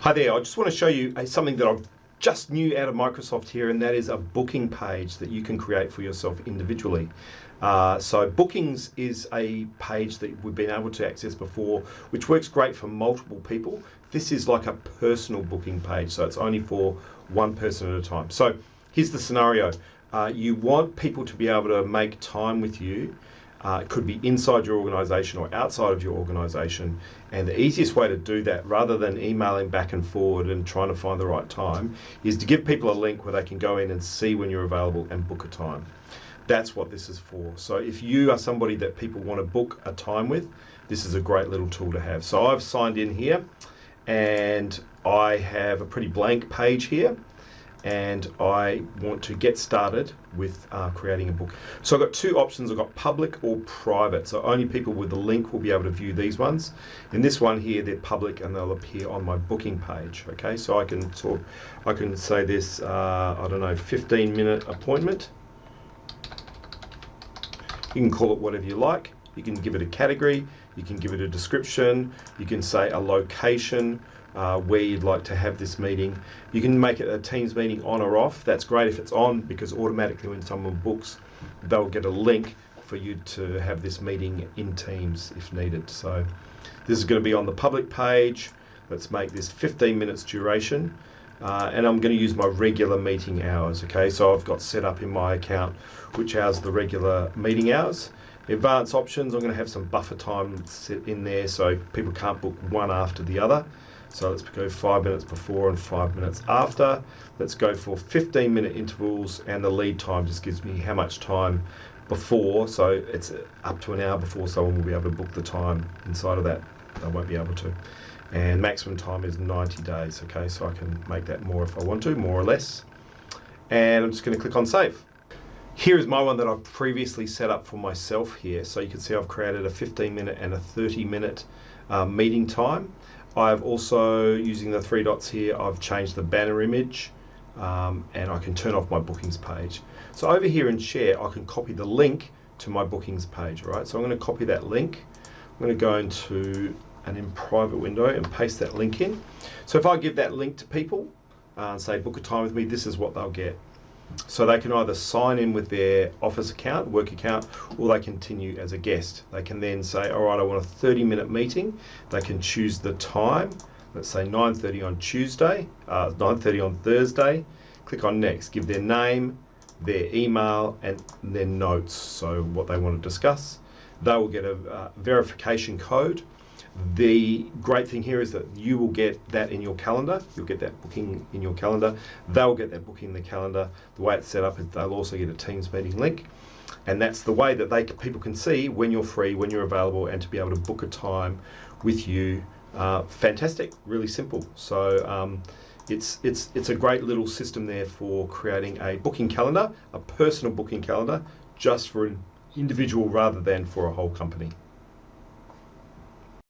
Hi there, I just want to show you something that I've just new out of Microsoft here, and that is a booking page that you can create for yourself individually. So bookings is a page that we've been able to access before, which works great for multiple people. This is like a personal booking page, so it's only for one person at a time. So here's the scenario. You want people to be able to make time with you. It could be inside your organisation or outside of your organisation, and the easiest way to do that, rather than emailing back and forward and trying to find the right time, is to give people a link where they can go in and see when you're available and book a time. That's what this is for. So if you are somebody that people want to book a time with, this is a great little tool to have. So I've signed in here and I have a pretty blank page here, and I want to get started with creating a book. So I've got two options. I've got public or private. So only people with the link will be able to view these ones. In this one here, they're public and they'll appear on my booking page. Okay, so I can say this, I don't know, 15-minute appointment. You can call it whatever you like. You can give it a category. You can give it a description. You can say a location. Where you'd like to have this meeting. You can make it a Teams meeting on or off. That's great if it's on, because automatically when someone books, they'll get a link for you to have this meeting in Teams if needed. So this is going to be on the public page. Let's make this 15 minutes duration. And I'm going to use my regular meeting hours. Okay, so I've got set up in my account which hours are the regular meeting hours. Advanced options, I'm going to have some buffer time set in there so people can't book one after the other. So let's go 5 minutes before and 5 minutes after. Let's go for 15-minute intervals, and the lead time just gives me how much time before. So it's up to an hour before someone will be able to book the time. Inside of that, they won't be able to. And maximum time is 90 days. Okay, so I can make that more if I want to, more or less. And I'm just going to click on save. Here is my one that I've previously set up for myself here. So you can see I've created a 15-minute and a 30-minute meeting time. I've also, using the three dots here, I've changed the banner image, and I can turn off my bookings page. So over here in share, I can copy the link to my bookings page, right? So I'm going to copy that link. I'm going to go into an in private window and paste that link in. So if I give that link to people and say book a time with me, this is what they'll get. So they can either sign in with their office account, work account, or they continue as a guest. They can then say, all right, I want a 30-minute meeting. They can choose the time. Let's say 9:30 on Tuesday, 9:30 on Thursday. Click on next, give their name, their email, and their notes, so what they want to discuss. They will get a verification code. The great thing here is that you will get that in your calendar. You'll get that booking in your calendar. They'll get that booking in the calendar. The way it's set up is they'll also get a Teams meeting link. And that's the way that people can see when you're free, when you're available, and to be able to book a time with you. Fantastic, really simple. So it's a great little system there for creating a booking calendar, a personal booking calendar, just for an individual rather than for a whole company.